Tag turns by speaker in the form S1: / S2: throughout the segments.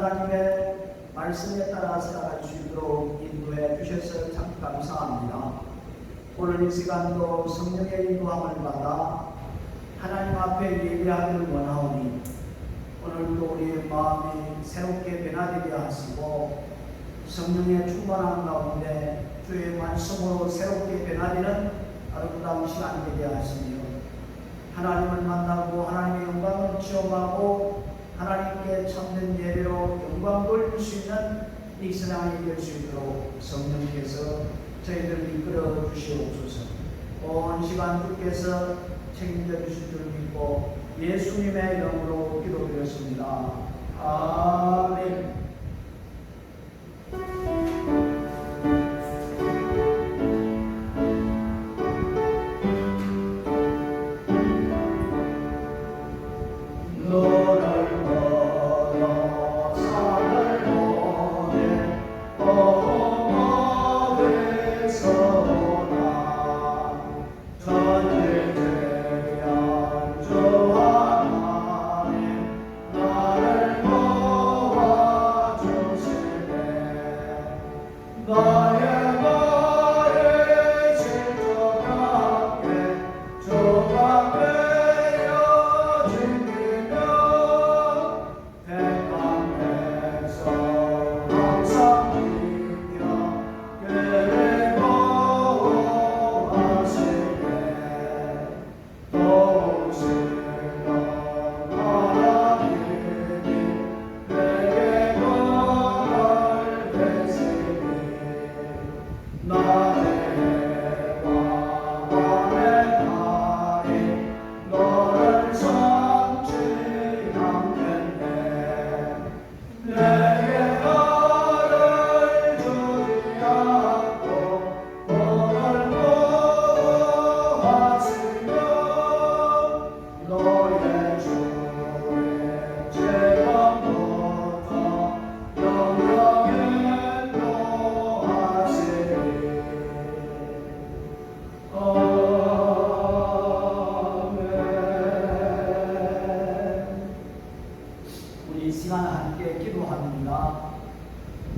S1: 하나님의 말씀에 따라 살아갈 수 있도록 인도해 주셔서 참 감사합니다. 오늘 이 시간도 성령의 인도함을 받아 하나님 앞에 예배하기를 원하오니 오늘도 우리의 마음이 새롭게 변화되게 하시고 성령의 충만함 가운데 주의 말씀으로 새롭게 변화되는 아름다운 시간 되게 하시며 하나님을 만나고 하나님의 영광을 체험하고 하나님께 참된 예배로 영광 돌릴 수 있는 이 세상이 될 수 있도록 성령께서 저희들을 이끌어 주시옵소서. 온 시간 주께서 책임져 주실 줄 믿고 예수님의 이름으로 기도드렸습니다. 아멘.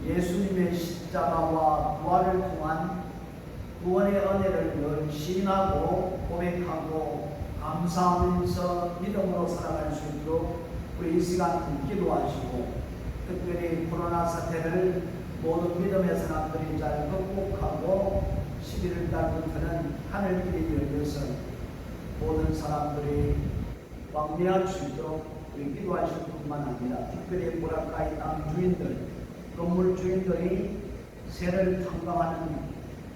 S1: 예수님의 십자가와 부활을 통한 구원의 은혜를 늘 시인하고 고백하고 감사하면서 믿음으로 살아갈 수 있도록 우리 이 시간 기도하시고 특별히 코로나 사태를 모든 믿음의 사람들이 잘 극복하고 11월 달부터는 하늘길이 열려서 모든 사람들이 왕래할 수 있도록 우리 기도하실 뿐만 아니라 특별히 보라카이 땅 주인들 건물 주인들이 새를 탐방하는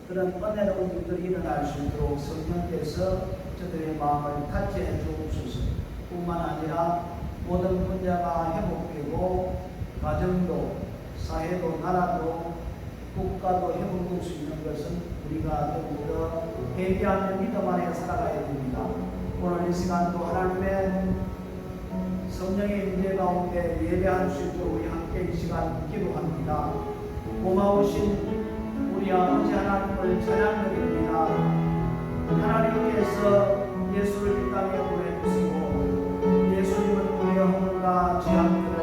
S1: 그런 은혜로운 일들이 일어날 수 있도록 성령께서 저들의 마음을 타치해 주옵소서. 뿐만 아니라 모든 분야가 회복되고 가정도 사회도 나라도 국가도 회복될 수 있는 것은 우리가 더욱더 회개하는 믿음 안에 살아가야 됩니다. 오늘 이 시간도 하나님의 성령의 임재 가운데 예배할 수 있도록 우리 함께 이 시간 기도합니다. 고마우신 우리 아버지 하나님을 찬양드립니다. 하나님께서 예수를 이 땅에 보내주시고 예수님은 우리의 허물과 죄악들을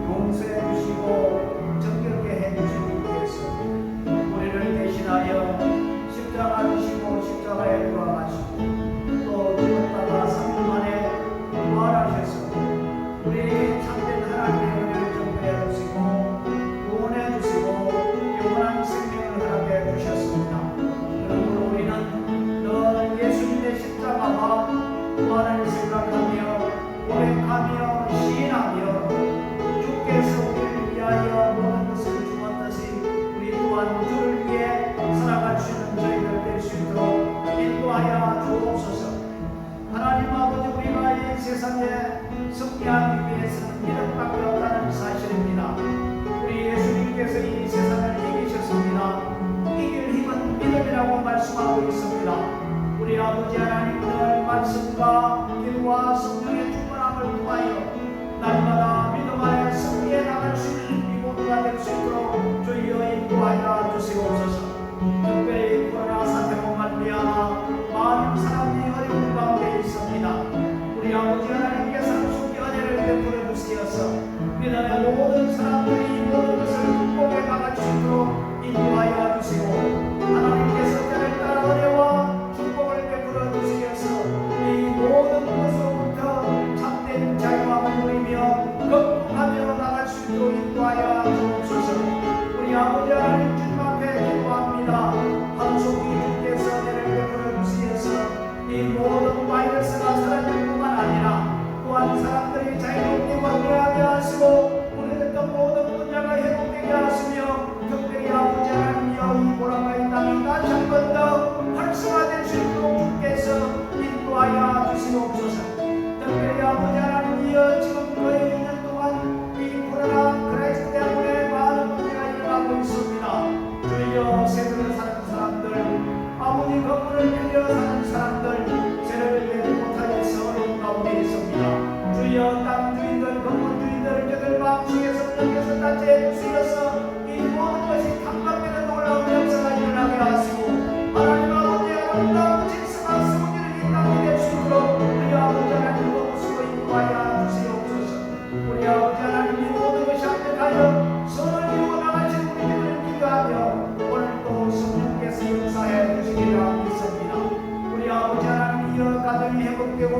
S1: 용서해 주시고 정결케 해주시기 위해서 우리를 대신하여 십자가 지시고 십자가에 돌아가시고 또 죽었다가 3일 만에 부활하셔서 우리 참된 하나님의 은혜를 정복해 주시고 구원해 주시고 영원한 생명을 허락해 주셨습니다. 그러므로 우리는 늘 예수님의 십자가와 부활을 생각하며 고백하며 시인하며 주께서 우리를 위하여 모든 것을 주었듯이 우리 또한 주를 위해 살아갈 수 있는 저희들 될 수 있도록 인도하여 주옵소서. 하나님 아버지, 우리가 이 세상에 승리하기 위해서는 믿음밖에 없다는 사실입니다. 우리 예수님께서 이 세상을 이기셨습니다. 이길 힘은 믿음이라고 말씀하고 있습니다. 우리 아버지 하나님, 늘 말씀과 기도와 성령의 충만함을 통하여 날마다 믿음 안에 승리해 나갈 수 있는 이모두가 될 수 있도록 주여 인도하여 주시옵소서. 특별히 코로나 사태로 말미암아 많은 사람이 어려운 가운데 있습니다. 우리 아버지 하나님께서 속히 은혜를 베풀어 주시어서 그 다음에 모든 사람들이 모든 것을 극복해 나갈 수 있도록 인도하여 주시고 하나님께서 때를 따라 은혜와 축복을 베풀어 주시면서 이 모든 것으로부터 참된 자유함을 누리며 극복하며 나갈 수 있도록 인도하여 주옵소서. 우리 아버지 하나님 주님 앞에 기도합니다. 하루 종일 주께서 은혜를 베풀어 주시면서 이 모든 바이러스가 사라질 뿐만 아니라 또한 사람들이 자유롭게 관계하게 하시고 우리들도 모든 분야가 회복되게 하시며 특별히 아버지 하나님이여 이 보라마의 땅이 다시 한 번 더 활성화될 수 있도록 주께서 인도하여 주시옵소서. 특별히 아버지 하나님이여 지금 거의 2년 동안 이 코로나 크라이스 때문에 많은 문제가 일어나고 있습니다. 주여 세상을 사는 사람들 아버지 건물을 빌려 사는 사람들 세력을 내지 못하여서 어려운 가운데 있습니다. 주여 땅 주인들 건물 주인들 저들 마음속에서 성령께서 다채해 주시어서 이 모든 것이 감각되는 놀라운 역사가 일어나게 하시고 하나님 아버지의 아름다운 질서가 승리를 이 땅에 될 수 있도록 우리 아버지 하나님 도우시고 인도하여 주시옵소서. 우리 아버지 하나님 이 모든 것이 합력하여 선을 이루어 나가실 우리들을 기도하며 오늘도 성령께서 역사해 주시기를 믿습니다. 우리 아버지 하나님이여 가정이 회복되고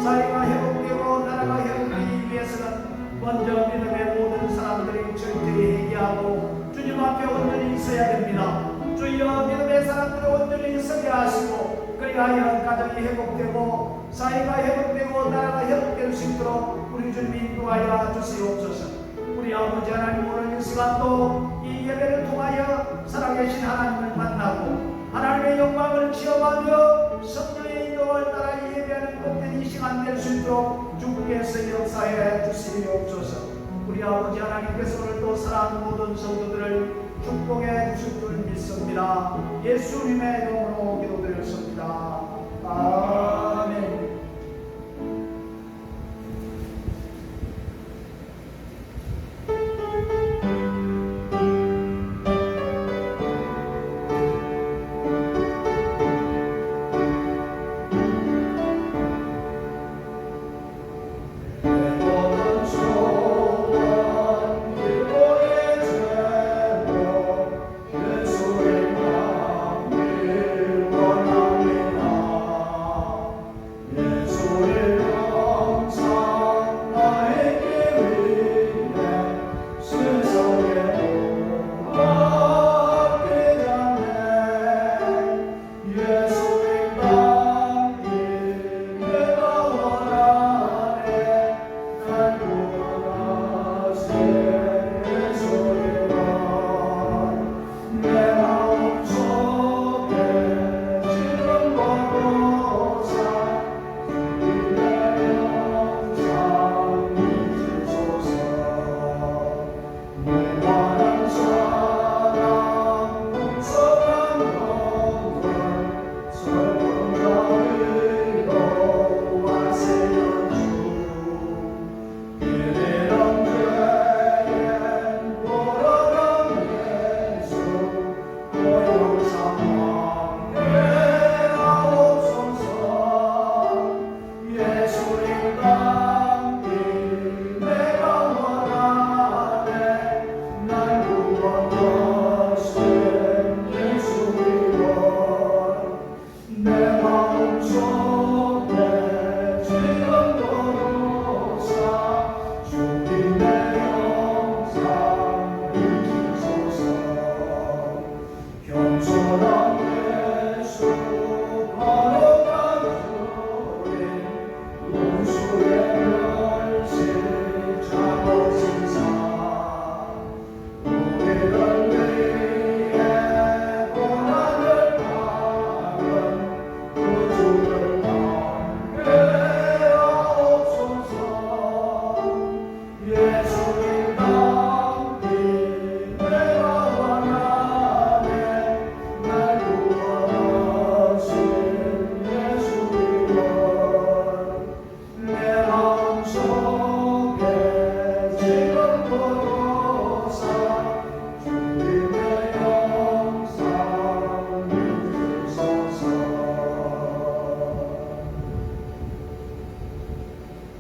S1: 사회가 회복되고 나라가 회복되기 위해서는 먼저 믿음의 모든 사람들이 철저히 회개하고 주님 앞에 온전히 있어야 됩니다. 주여 믿음의 사람들을 온전히 서게 하시고 그리하여 가정이 회복되고 사회가 회복되고 나라가 회복될 수 있도록 우리 주님 인도하여 주시옵소서. 우리 아버지 하나님 오늘 이 시간도 이 예배를 통하여 살아계신 하나님을 만나고 하나님의 영광을 체험하며 성령의 인도를 따라 예배하는 복된 이 시간 될 수 있도록 주께서 역사해 주시옵소서. 우리 아버지 하나님께서 오늘도 사랑하는 모든 성도들을 축복해 주실 줄 믿습니다. 예수님의 이름으로 기도드렸습니다. 아멘.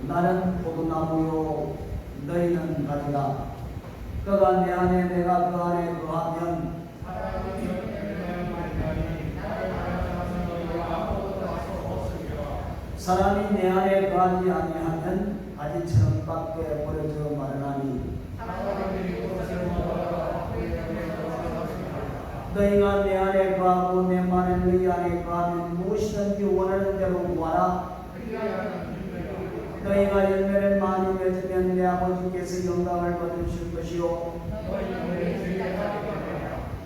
S1: 나는 포도나무요 너희는 가지 그가 내 안에 내가 그 안에 거하면 사람이 내 안에 거하지 아니하면 바지처럼 밖에 버려져 마르나니 너희가 내 안에 거하고 내 말은 너희 안에 거하면 무엇이든지 원하는 대로 구하라. 너희가 열매를 많이 맺으면 내 아버지께서 영광을 받으실 것이요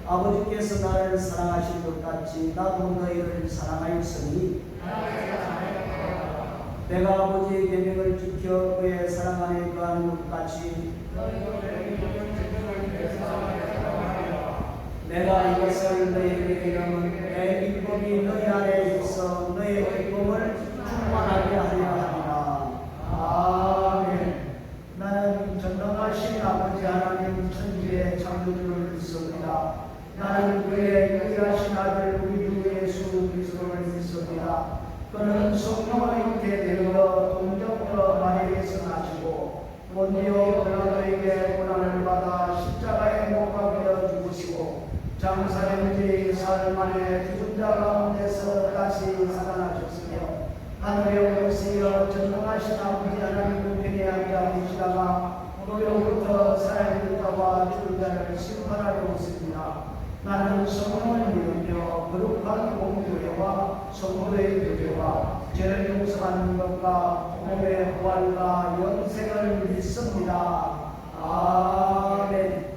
S1: 아버지께서 나를 사랑하신 것 같이 나도 너희를 사랑하였으니 내가 아버지의 계명을 지켜 그의 사랑 안에 거하는 것 같이 내가 이것을 너희에게 이르면 내 기쁨이 너희 안에 있어 너희 기쁨을 충만하게 하려 하리라. 아멘. 나는 전능하신 아버지 하나님 천지의 창조주를 믿습니다. 나는 그의 유일하신 아들 우리 주 예수 그리스도를 믿습니다. 그는 성령을 입게 되어 동정녀 마리아에서 나시고 본디오 빌라도에게 고난을 받아 십자가에 못 박혀 죽으시고 장사된 지 사흘 만에 죽은 자 가운데서 다시 살아나셨으며 하늘에 오르시어 전능하신 아버지 하나님 우편에 앉아 계시다가 거기로부터 살아있는 자와 죽은 자를 심판하러 오십니다. 나는 성령을 믿으며 거룩한 공교회와 성도의 교제와 죄를 용서하는 것과 몸의 부활과 영생을 믿습니다. 아멘.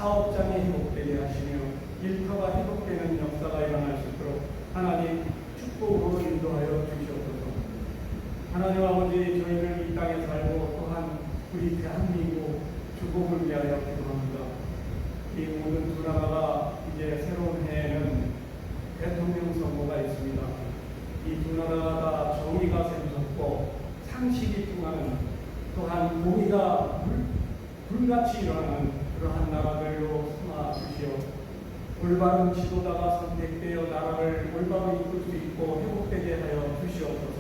S2: 사업장이 회복되게 하시며 일터가 회복되는 역사가 일어날 수 있도록 하나님 축복으로 인도하여 주시옵소서. 하나님 아버지, 저희를 이 땅에 살고 또한 우리 대한민국 주복을 위하여 기도합니다. 이 모든 두 나라가 이제 새로운 해에는 대통령 선거가 있습니다. 이 두 나라가 다 정의가 샘솟고 상식이 통하는, 또한 공의가 불같이 일어나는 그러한 나라들로 삼아 주시어 올바른 지도자가 선택되어 나라를 올바로 이끌 수 있고 회복되게 하여 주시옵소서.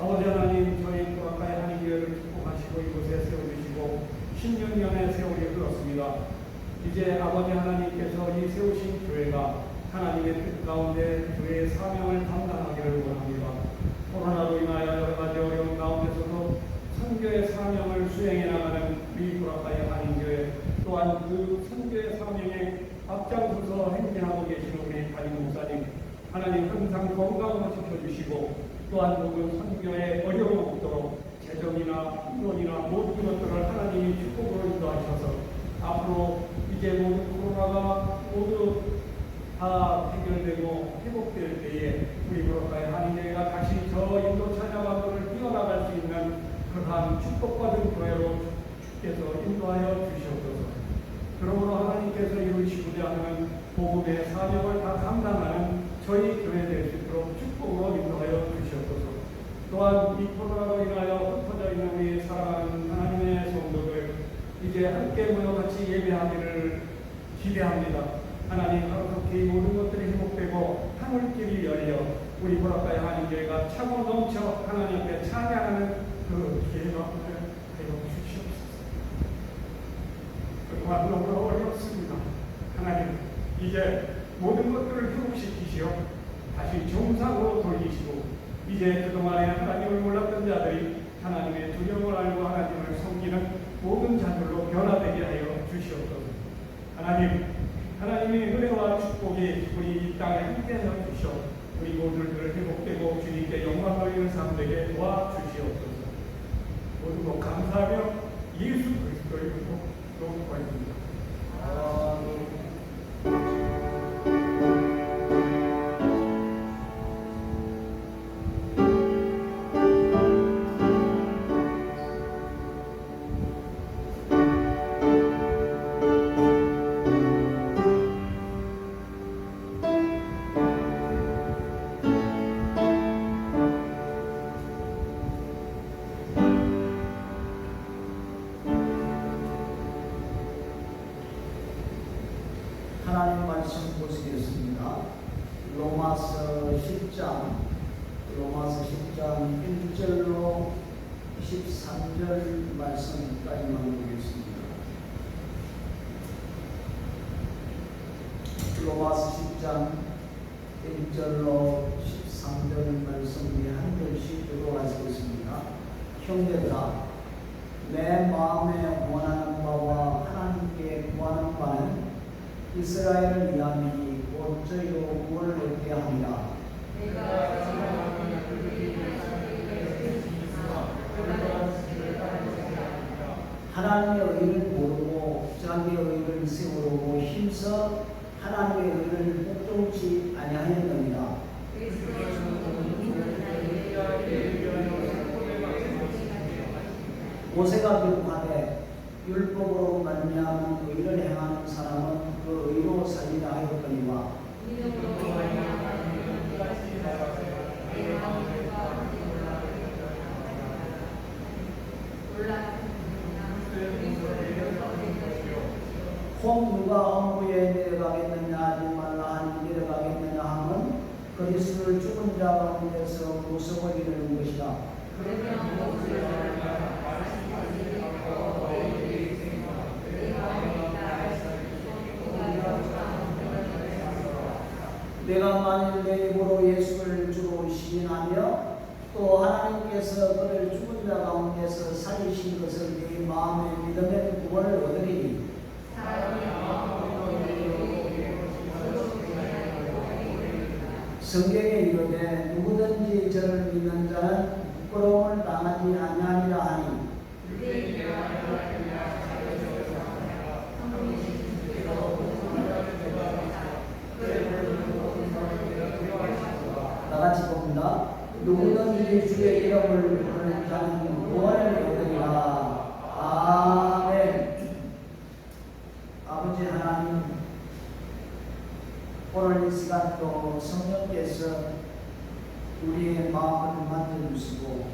S2: 아버지 하나님, 저희 보라카의 한인교회를 축복하시고 이곳에 세워주시고 16년의 세월이 흘렀습니다. 이제 아버지 하나님께서 이 세우신 교회가 하나님의 뜻 가운데 교회의 사명을 감당하기를 원합니다. 코로나로 인하여 여러 가지 어려운 가운데서도 선교의 사명을 수행해 나가는 우리 보라카의 한인교회, 또한 그 선교의 사명에 앞장서서 행진하고 계시는 우리 담임 목사님, 하나님 항상 건강을 지켜주시고 또한 모든 선교에 어려움 없도록 재정이나 인원이나 모든 것들을 하나님이 축복으로 인도하셔서 앞으로 이제 모든 코로나가 모두 다 해결되고 회복될 때에 우리 보라카의 한인교회가 다시 저 인도 찬양하고를 뛰어나갈 수 있는 그러한 축복받은 교회로 주께서 인도하여 주시옵소서. 그러므로 하나님께서 이루시고자 하는 복음의 사명을 다 감당하는 저희 교회 될 수 있도록 축복으로 인도하여 주시옵소서. 또한 이 코로나로 인하여 흩어져 있는 우리 사랑하는 하나님의 성도들, 이제 함께 모여 같이 예배하기를 기대합니다. 하나님, 하루속히 모든 것들이 회복되고 하늘길이 열려 우리 보라카의 한인교회가 차고 넘쳐 하나님 앞에 찬양하는 그 기회가 되어 주시옵소서. 그동안 너무 어렵습니다. 하나님, 이제 모든 것들을 회복시키시어 다시 정상으로 돌리시고 이제 그동안에 하나님을 몰랐던 자들이 하나님의 두려움을 알고 하나님을 섬기는 모든 자들로 변화되게 하여 주시옵소서. 하나님의 은혜와 축복이 우리 이 땅에 함께하여 주시어 우리 모두를 회복되고 주님께 영광 돌리는 삶 되게 도와주시옵소서. 모두 것 감사하며 예수 그리스도의 이름으로 기도드립니다.
S1: 하나님 말씀 보시겠습니다. 로마서 10장 1절로 13절 말씀까지만 보겠습니다. 로마서 10장 1절로 13절 말씀이 한 절씩 들어가시겠습니다. 형제들아, 내 마음에 원하는 바와 하나님께 구하는 바는 이스라엘을 위함이니 곧 저희로 구원을 얻게 합니다. 하나님의 의를 모르고 자기의 의를 세우려고 힘써 하나님의 의를 복종치 아니하였느니라. 모세가 기록하되 율법으로 말미암은 의를 행하는 사람은 그 의로 살리라 하였거니와 혹 누가 엄부에 내려가겠느냐 하지 말라 하니 내려가겠느냐 함은 그리스도를 죽은 자 가운데서 모셔버리는 것이다. 내가 만일 내 입으로 예수를 주로 시인하며 또 하나님께서 그를 죽은 자 가운데서 살리신 것을 내 마음에 믿으면 구원을 얻으리니 성경에 이르되 누구든지 저를 믿는 자는 부끄러움을 당하지 아니하리라 하니 아버지 하나님, 오늘 이 시간도 성령께서 우리의 마음을 만져주시고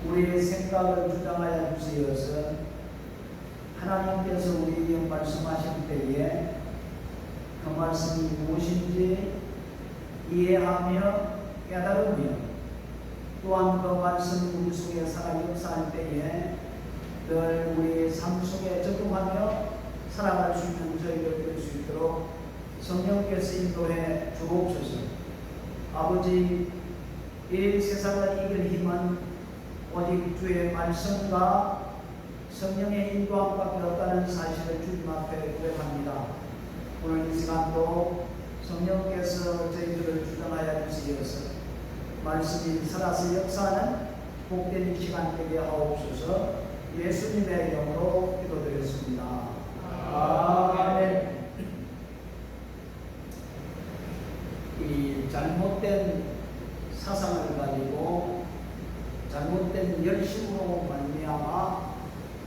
S1: 우리의 생각을 주장하여 주시어서 하나님께서 우리에게 말씀하실 때에 그 말씀이 무엇인지 이해하며 깨달으며 또한 그 말씀이 우리 속에 살아 역사할 때에 늘 우리의 삶 속에 적용하며 살아갈 수 있는 저희들 될 수 있도록 성령께서 인도해 주옵소서. 아버지, 이 세상을 이길 힘은 오직 주의 말씀과 성령의 인도함밖에 없다는 사실을 주님 앞에 고백합니다. 오늘 이 시간도 성령께서 저희들을 주장하여 주시어서 말씀이 살아서 역사하는 복된 이 시간 되게 하옵소서. 예수님의 이름으로 기도드렸습니다. 아멘. 이 잘못된 사상을 가지고 잘못된 열심으로 말미암아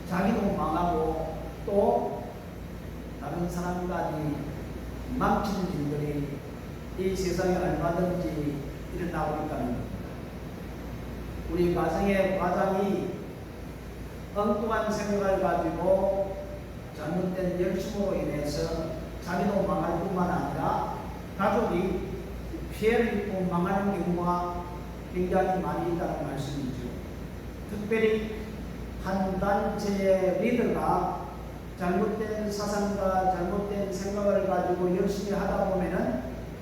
S1: 자기도 망하고 또 다른 사람까지 망치는 일들이 이 세상에 얼마든지 일어나고 있다는 겁니다. 우리 가정의 과장이 엉뚱한 생각을 가지고 잘못된 열심으로 인해서 자기도 망할 뿐만 아니라 가족이 피해를 입고 망하는 경우가 굉장히 많이 있다는 말씀이죠. 특별히 한 단체의 리더가 잘못된 사상과 잘못된 생각을 가지고 열심히 하다 보면은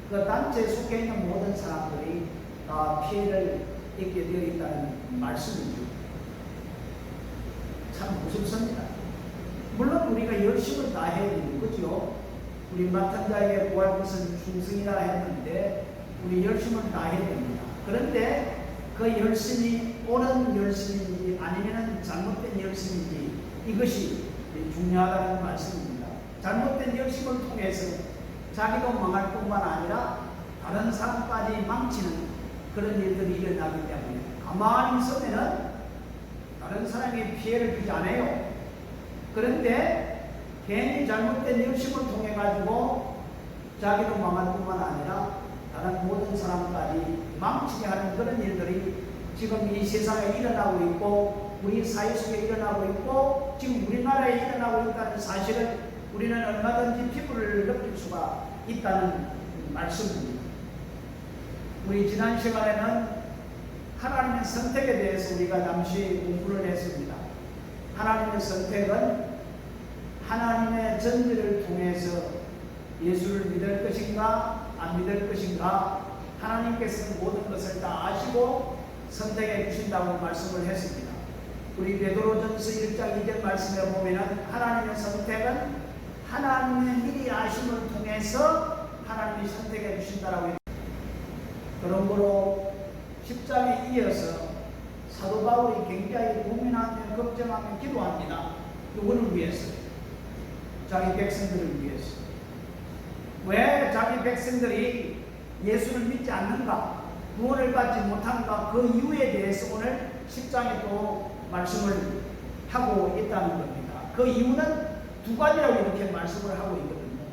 S1: 그 단체에 속해 있는 모든 사람들이 다 피해를 입게 되어 있다는 말씀이죠. 참 무섭습니다. 물론 우리가 열심을 다해야 되는 거죠. 우리 맡은 자에게 구할 것은 충성이라 했는데 우리 열심을 다해야 됩니다. 그런데 그 열심이 옳은 열심인지 아니면 잘못된 열심인지 이것이 중요하다는 말씀입니다. 잘못된 열심을 통해서 자기도 망할 뿐만 아니라 다른 사람까지 망치는 그런 일들이 일어나기 때문에 가만히 있으면은 다른 사람이 피해를 주지 않아요. 그런데 괜히 잘못된 열심을 통해 가지고 자기도 망할 뿐만 아니라 다른 모든 사람까지 망치게 하는 그런 일들이 지금 이 세상에 일어나고 있고 우리 사회 속에 일어나고 있고 지금 우리나라에 일어나고 있다는 사실을 우리는 얼마든지 피부를 느낄 수가 있다는 말씀입니다. 우리 지난 시간에는 하나님의 선택에 대해서 우리가 잠시 공부를 했습니다. 하나님의 선택은 하나님의 전지를 통해서 예수를 믿을 것인가 안 믿을 것인가 하나님께서 모든 것을 다 아시고 선택해 주신다고 말씀을 했습니다. 우리 베드로전서 1장 2절 말씀에 보면 하나님의 선택은 하나님의 미리 아심을 통해서 하나님이 선택해 주신다라고 했습니다. 그러므로 10장에 이어서 사도 바울이 굉장히 고민하며 걱정하며 기도합니다. 누구를 위해서? 자기 백성들을 위해서. 왜 자기 백성들이 예수를 믿지 않는가? 구원을 받지 못한가? 그 이유에 대해서 오늘 10장에 또 말씀을 하고 있다는 겁니다. 그 이유는 두 가지라고 이렇게 말씀을 하고 있거든요.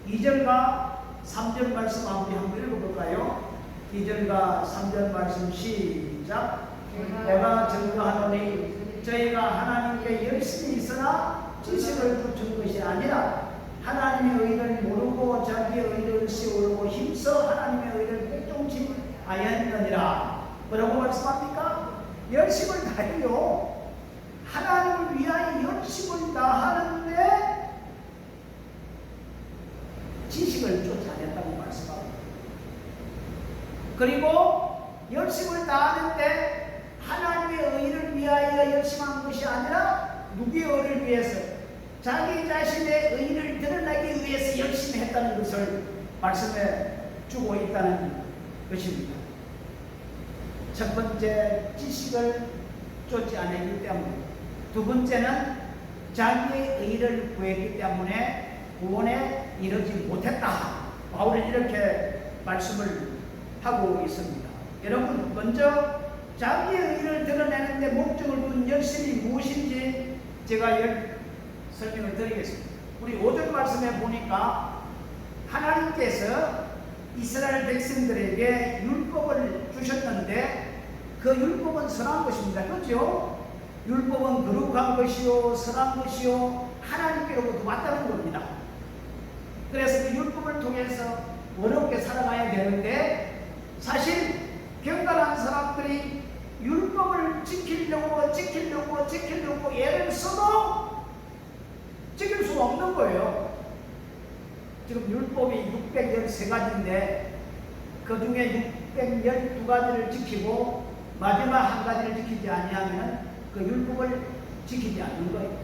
S1: 2절과 3절 말씀 한번 읽어볼까요? 2절과 3절 말씀 시작. 내가 증거하노니 저희가 하나님께 열심히 있으나 지식을 쫓은 것이 아니라 하나님의 의를 모르고 자기의 의를 세우고 힘써 하나님의 의를 복종치 아니하느니라. 뭐라고 말씀합니까? 열심을 다해요. 하나님을 위하여 열심을 다하는데 지식을 쫓지 않았다고 말씀합니다. 그리고 열심을 다하는데 하나님의 의를 위하여 열심한 것이 아니라 누구의 의를 위해서? 자기 자신의 의를 드러내기 위해서 열심히 했다는 것을 말씀해 주고 있다는 것입니다. 첫 번째, 지식을 쫓지 않았기 때문에, 두 번째는 자기의 의를 구했기 때문에 구원에 이르지 못했다. 바울은 이렇게 말씀을 하고 있습니다. 여러분, 먼저 자기의 의를 드러내는데 목적을 둔 열심이 무엇인지 제가 설명을 드리겠습니다. 우리 5절 말씀에 보니까 하나님께서 이스라엘 백성들에게 율법을 주셨는데 그 율법은 선한 것입니다. 그렇죠? 율법은 거룩한 것이요 선한 것이요 하나님께로부터 왔다는 겁니다. 그래서 그 율법을 통해서 어렵게 살아가야 되는데 사실 경건한 사람들이 율법을 지키려고 애를 써도 지킬 수 없는 거예요. 지금 율법이 613가지인데 그 중에 612가지를 지키고 마지막 한 가지를 지키지 아니하면 그 율법을 지키지 않는 거예요.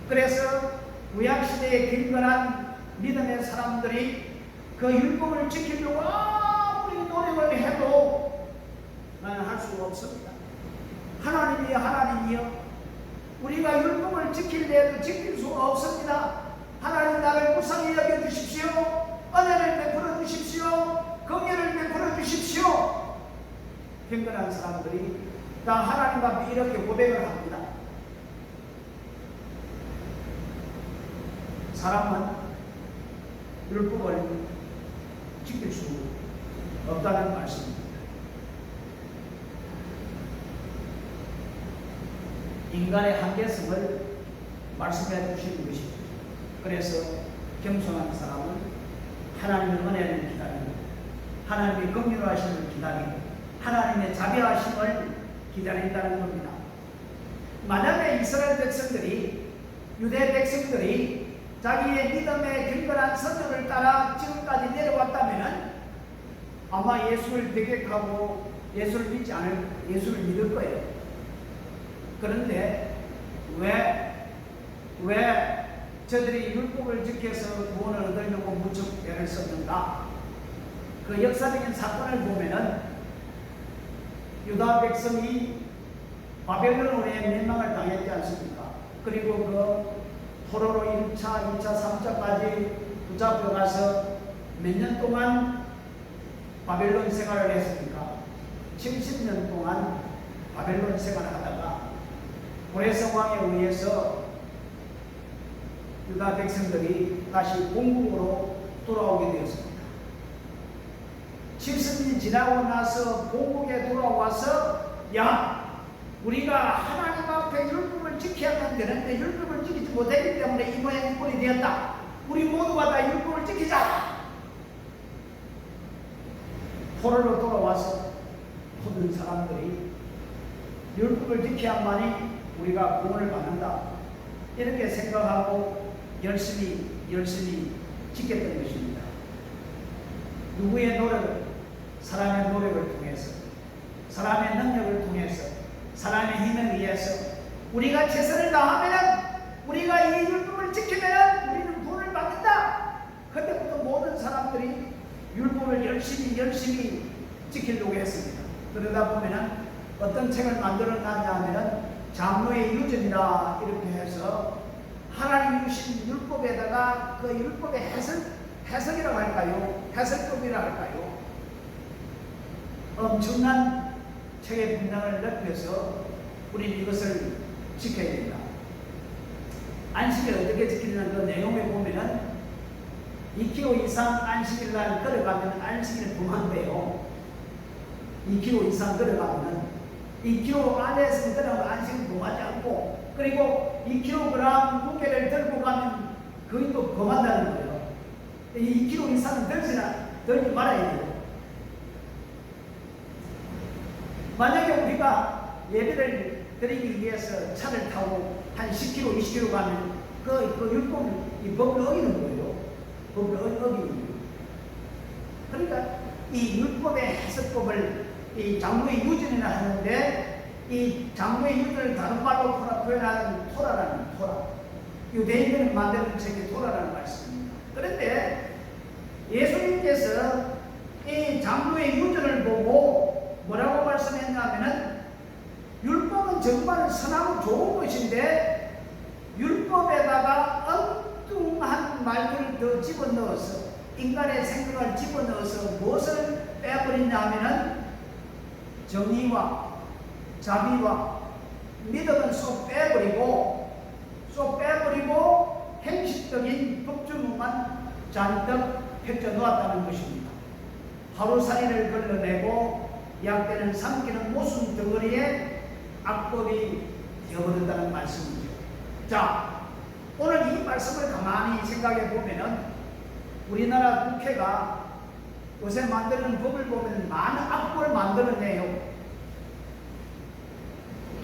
S1: 그래서 구약시대의 경건한 믿음의 사람들이 그 율법을 지키려고 아무리 노력을 해도 나는 할 수가 없습니다. 하나님이요 우리가 율법을 지키려 해도 지킬 수가 없습니다. 하나님 나를 불쌍히 여겨주십시오. 은혜를 베풀어 주십시오. 긍휼을 베풀어 주십시오. 경건한 사람들이 다 하나님 앞에 이렇게 고백을 합니다. 사람은 율법을 지킬 수 없다는 말씀입니다. 인간의 한계성을 말씀해 주시는 것이죠. 그래서 겸손한 사람은 하나님의 은혜를 기다리고 하나님의 긍휼하심을 기다리고 하나님의 자비하심을 기다린다는 겁니다. 만약에 이스라엘 백성들이 유대 백성들이 자기의 믿음의 경건한 선정을 따라 지금까지 내려왔다면 아마 예수를 배격하고 예수를 믿지 않을 예수를 믿을 거예요. 그런데 왜 저들이 율법을 지켜서 구원을 얻으려고 무척 애를 썼는가? 그 역사적인 사건을 보면은 유다 백성이 바벨론에 멸망을 당했지 않습니까? 그리고 그 포로로 1차, 2차, 3차까지 붙잡혀가서 몇 년 동안 바벨론 생활을 했습니까? 70년 동안 바벨론 생활을 하다가 고레스 왕에 의해서 유다 백성들이 다시 본국으로 돌아오게 되었습니다. 70년 지나고 나서 본국에 돌아와서 우리가 하나님 앞에 율법을 지켜야만 되는데 율법을 지키지 못했기 때문에 이 모양이 꼴이 되었다. 우리 모두가 다 율법을 지키자. 포로로 돌아와서 모든 사람들이 율법을 지켜야만이 우리가 구원을 받는다. 이렇게 생각하고 열심히 지켰던 것입니다. 누구의 노력? 사람의 노력을 통해서, 사람의 능력을 통해서, 사람의 힘에 의해서 우리가 최선을 다하면 우리가 이 율법을 지키면 우리는 구원을 받는다. 그때부터 모든 사람들이 율법을 열심히 지키려고 했습니다. 그러다 보면은 어떤 책을 만들어놨냐 하면은 장로의 유전이라 이렇게 해서 하나님이 주신 율법에다가 그 율법의 해석이라고 할까요? 해석법이라고 할까요? 엄청난 책의 분량을 넓혀서 우리는 이것을 지켜야 된다. 안식을 어떻게 지키는 그 내용에 보면은 2km 이상 안식일 날 걸어가면 안식일 부만돼요. 2km 이상 걸어가면 2km 안에서 걸어가면 안식일 부하지 않고, 그리고 2kg 무게를 들고 가면 거의 또 범한다는 거예요. 2kg 이상은 들지 말아야 돼요. 만약에 우리가 예배를 드리기 위해서 차를 타고 한 10km, 20km 가면 그 율법, 이 법을 어기는 거예요. 법을 어기는 거예요. 그러니까 이 율법의 해석법을 이 장로의 유전이라 하는데, 이 장로의 유전을 다른 말로 표현하는 토라라는 토라. 유대인들은 만드는 책이 토라라는 말씀입니다. 그런데 예수님께서 이 장로의 유전을 보고 뭐라고 말씀했냐면은 율법은 정말 선하고 좋은 것인데 율법에다가 엉뚱한 말들을 더 집어넣어서 인간의 생각을 집어넣어서 무엇을 빼버리냐 하면은 정의와 자비와 믿음은 쏙 빼버리고 빈 법주문만 잔뜩 펼쳐 놓았다는 것입니다. 하루살이를 걸러내고 약대는 삼키는 모순 덩어리에 악법이 되어버렸다는 말씀이죠. 자, 오늘 이 말씀을 가만히 생각해 보면은 우리나라 국회가 요새 만드는 법을 보면 많은 악법을 만들어내요.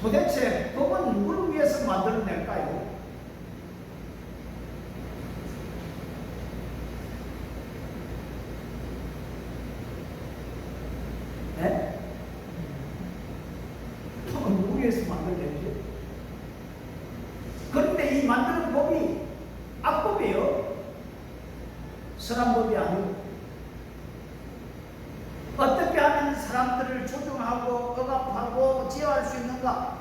S1: 도대체 법은 누구를 위해서 만들어낼까요? 네? 법은 누구 위해서 만들어내죠? 그런데 이 만드는 법이 악법이에요. 선한 법이 아니고. 어떻게 하면 사람들을 조종하고 억압하고 제어할 수 있는가?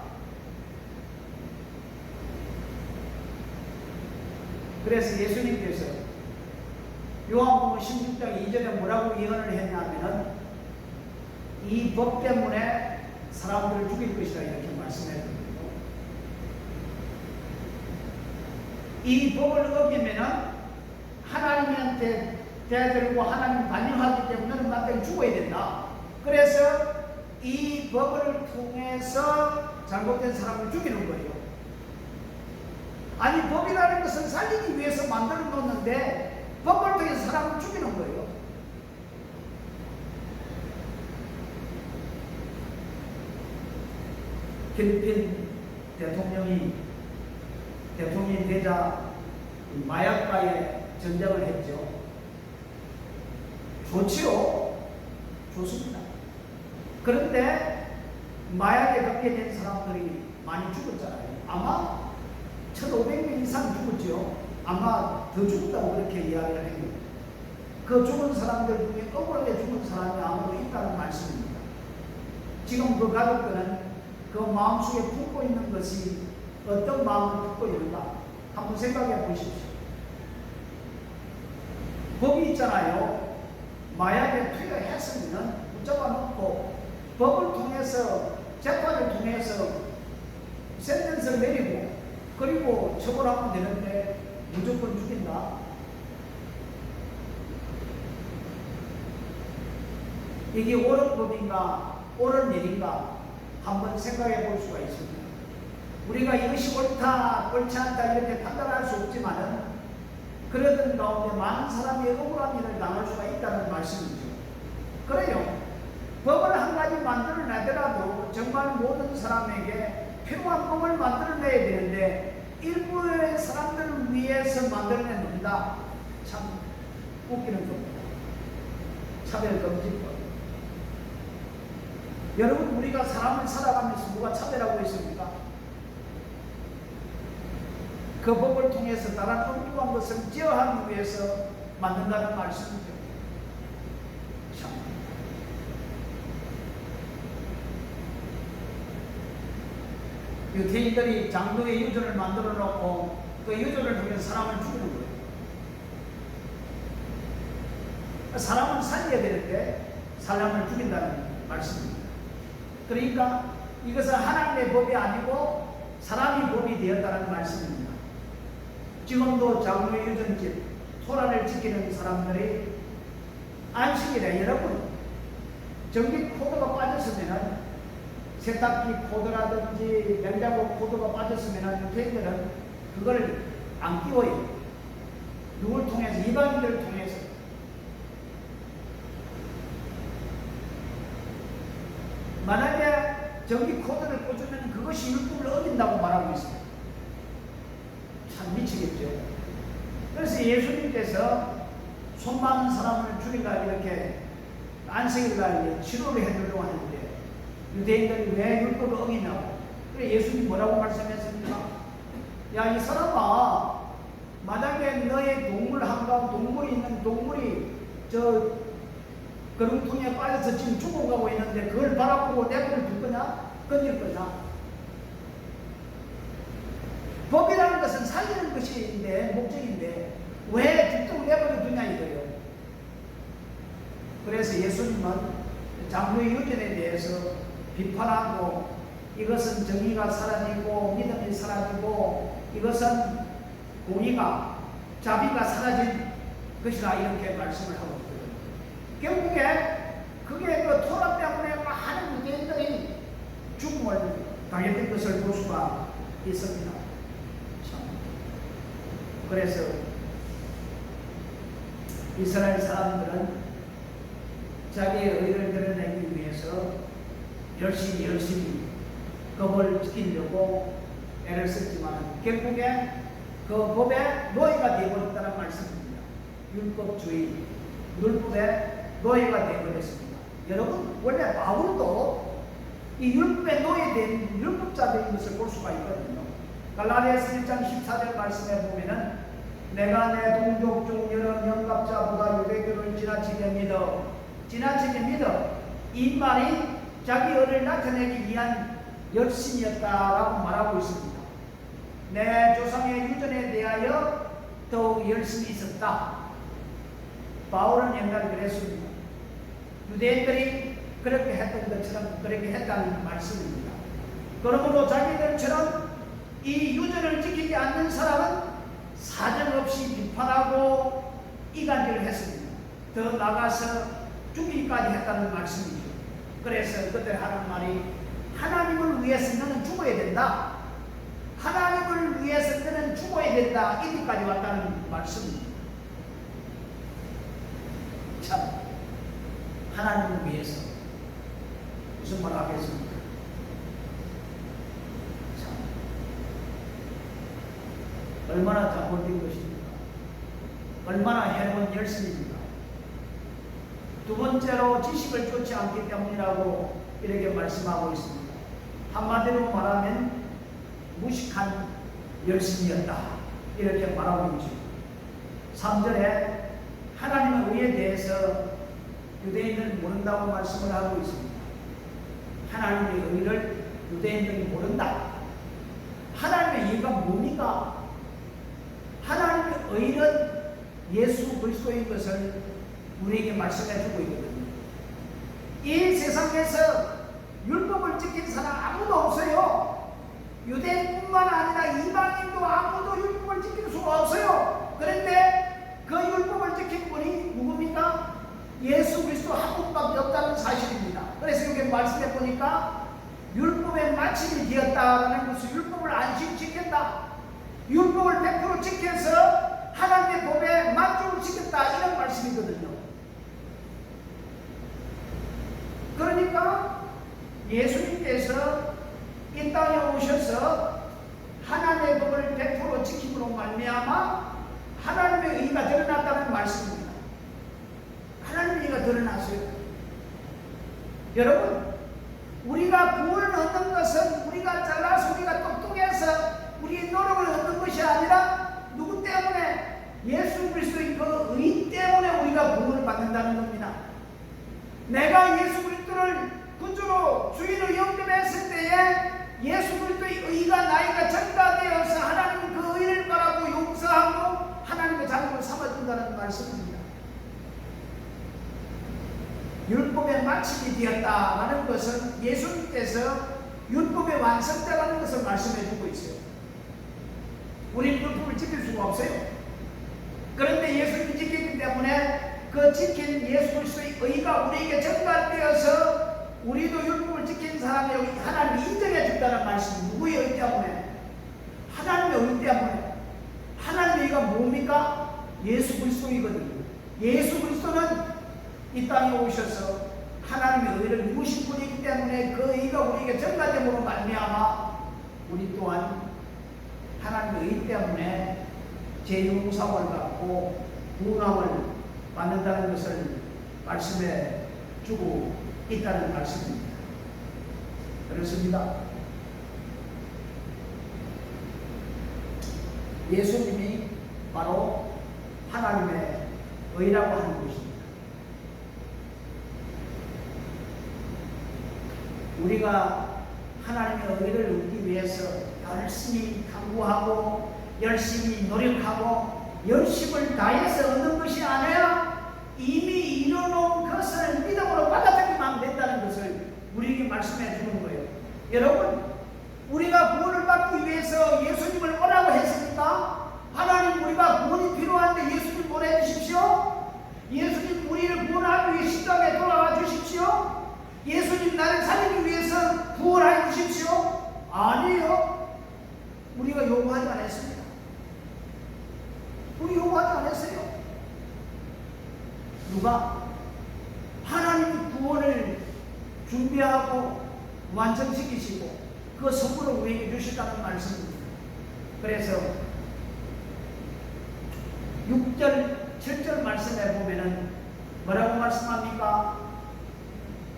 S1: 그래서 예수님께서 요한복음 16장 2절에 뭐라고 예언을 했냐면은 이 법 때문에 사람들을 죽일 것이다 이렇게 말씀했거든요. 이 법을 어기면은 하나님한테 대들고 하나님 반영하기 때문에 나한테 죽어야 된다. 그래서 이 법을 통해서 잘못된 사람을 죽이는 거예요. 아니 법이라는 것은 살리기 위해서 만들어 놓는데 법을 통해서 사람을 죽이는 거예요. 필리핀 대통령이 되자 마약과의 전쟁을 했죠. 좋지요. 좋습니다. 그런데 마약에 걸게 된 사람들이 많이 죽었잖아요. 아마 1,500명 이상 죽었죠. 아마 더 죽었다고 그렇게 이야기를 해요. 그 죽은 사람들 중에 억울하게 죽은 사람이 아무도 있다는 말씀입니다. 지금 그 가족들은 그 마음속에 품고 있는 것이 어떤 마음을 품고 있는가 한번 생각해 보십시오. 법이 있잖아요. 마약에 투여했으면 붙잡아 놓고 법을 통해서 재판을 통해서 센텐스를 내리고 그리고 처벌하면 되는데 무조건 죽인다. 이게 옳은 법인가 옳은 일인가 한번 생각해 볼 수가 있습니다. 우리가 이것이 옳다 옳지 않다 이렇게 판단할 수 없지만은 그러던 가운데 많은 사람이 억울한 일을 당할 수가 있다는 말씀이죠. 그래요. 법을 한 가지 만들어내더라도 정말 모든 사람에게 필요한 법을 만들어내야 되는데 일부의 사람들을 위해서 만들어낸다. 참 웃기는 겁니다. 차별금지법. 여러분 우리가 사람을 살아가면서 누가 차별하고 있습니까? 그 법을 통해서 다른 엉뚱한 것을 제어하기 위해서 만든다는 말씀이죠. 참. 유태인들이 장로의 유전을 만들어 놓고 그 유전을 통해서 사람을 죽이는 거예요. 사람을 살려야 되는데 사람을 죽인다는 말씀입니다. 그러니까 이것은 하나님의 법이 아니고 사람의 법이 되었다는 말씀입니다. 지금도 장로의 유전집 토라를 지키는 사람들이 안식일에 여러분 전기 코드가 빠졌으면은 세탁기 코드라든지 냉장고 코드가 빠졌으면은 유태인들은 그걸 안 끼워요. 누굴 통해서? 이방인들을 통해서. 만약에 전기 코드를 꽂으면 그것이 율법을 어긴다고 말하고 있습니다. 참 미치겠죠. 그래서 예수님께서 손 많은 사람을 죽이라 이렇게 안식일날 치료를 해주려고 하는데 유대인들이 왜 율법을 어기냐고. 그래 예수님 뭐라고 말씀했습니까? 야 이 사람아, 만약에 너의 동물 한가운데 동물이 있는 동물이 저 거름통에 빠져서 지금 죽어가고 있는데 그걸 바라보고 내버려 둘 거냐? 건질 거냐? 법이라는 것은 살리는 것인데 목적인데 왜 죽도록 내버려 두냐 이거예요. 그래서 예수님은 장로의 유전에 대해서 비판하고 이것은 정의가 사라지고 믿음이 사라지고 이것은 공의가 자비가 사라진 것이라 이렇게 말씀을 하고 있거든요. 결국에 그게 그 토라 때문에 많은 유대인들이 죽음을 당했던 것을 볼 수가 있습니다. 참. 그래서 이스라엘 사람들은 자기의 의를 드러내기 위해서 열심히 법을 지키려고 애를 썼지만 결국에 그 법의 노예가 되어버렸다는 말씀입니다. 율법주의, 율법의 노예가 되어버렸습니다. 여러분, 원래 바울도 이 율법의 노예된 율법자들인 것을 볼 수가 있거든요. 갈라디아서 1장 14절 말씀에 보면은 내가 내 동족 중 여러 영갑자보다 유대교를 지나치게 믿어 이 말이 자기 의를 나타내기 위한 열심이었다라고 말하고 있습니다. 내 조상의 유전에 대하여 더욱 열심히 있었다. 바울은 옛날에 그랬습니다. 유대인들이 그렇게 했던 것처럼 그렇게 했다는 말씀입니다. 그러므로 자기들처럼 이 유전을 지키지 않는 사람은 사정없이 비판하고 이간질을 했습니다. 더 나가서 죽이기까지 했다는 말씀이죠. 그래서 그들 하는 말이 하나님을 위해서 너는 죽어야 된다. 하나님을 위해서 너는 죽어야 된다. 이기까지 왔다는 말씀입니다. 참, 하나님을 위해서 무슨 말 하겠습니까? 참, 얼마나 잘못된 것입니까? 얼마나 해로운 열심입니까? 두 번째로 지식을 쫓지 않기 때문이라고 이렇게 말씀하고 있습니다. 한마디로 말하면 무식한 열심이었다. 이렇게 말하고 있죠. 3절에 하나님의 의에 대해서 유대인들은 모른다고 말씀을 하고 있습니다. 하나님의 의를 유대인들이 모른다. 하나님의 의가 뭡니까? 하나님의 의는 예수 그리스도인 것을 우리에게 말씀해 주고 있거든요. 이 세상에서 율법을 지킨 사람 아무도 없어요. 유대인뿐만 아니라 이방인도 아무도 율법을 지킬 수가 없어요. 그런데 그 율법을 지킨 분이 누굽니까? 예수 그리스도 한 분밖에 없다는 사실입니다. 그래서 여기 말씀해 보니까 율법의 마침이 되었다라는 것은 율법을 안심 지켰다. 율법을 100% 지켜서 하나님의 법에 만족을 시켰다. 이런 말씀이거든요. 그러니까 예수님께서 이 땅에 오셔서 하나님의 법을 100% 지킴으로 말미암아 하나님의 의가 드러났다는 말씀입니다. 하나님의 의가 드러났어요. 여러분, 우리가 구원을 얻는 것은 우리가 잘나서 우리가 똑똑해서 우리의 노력을 얻는 것이 아니라 누구 때문에? 예수 그리스도의 그 의 때문에 우리가 구원을 받는다는 겁니다. 내가 예수 그리스도를 구주로 주인으로 영접했을 때에 예수 그리스도의 의가 나이가 전가되어서 하나님은 그 의를 바라고 용서하고 하나님의 자녀를 삼아준다는 말씀입니다. 율법의 마침이 되었다라는 것은 예수님께서 율법의 완성되라는 것을 말씀해 주고 있어요. 우리는 율법을 지킬 수가 없어요. 그런데 예수님이 지키기 때문에 그 지킨 예수 그리스도의 의가 우리에게 전가되어서 우리도 율법을 지킨 사람이 여기 하나님이 인정해 준다는 말씀. 누구의 의 때문에? 하나님의 의 때문에. 하나님의 의가 뭡니까? 예수 그리스도이거든요. 예수 그리스도는 이 땅에 오셔서 하나님의 의를 이루신 분이기 때문에 그 의가 우리에게 전가됨으로 말미암아 우리 또한 하나님의 의 때문에 죄용서를 받고 구원함을 받는다는 것을 말씀해 주고 있다는 말씀입니다. 그렇습니다. 예수님이 바로 하나님의 의라고 하는 것입니다. 우리가 하나님의 의를 얻기 위해서 열심히 탐구하고 열심히 노력하고 열심을 다해서 얻는 것이 아니라 이미 이뤄놓은 것을 믿음으로 받아들이면 된다는 것을 우리에게 말씀해 주는 거예요. 여러분, 우리가 구원을 받기 위해서 예수님을 오라고 했습니까? 하나님, 우리가 구원이 필요한 아니에요. 우리가 요구하지 않았습니다. 우리 요구하지 않았어요. 누가? 하나님이 구원을 준비하고 완성시키시고 그 선물을 우리에게 주시다는 말씀입니다. 그래서 6절, 7절 말씀에 보면은 뭐라고 말씀합니까?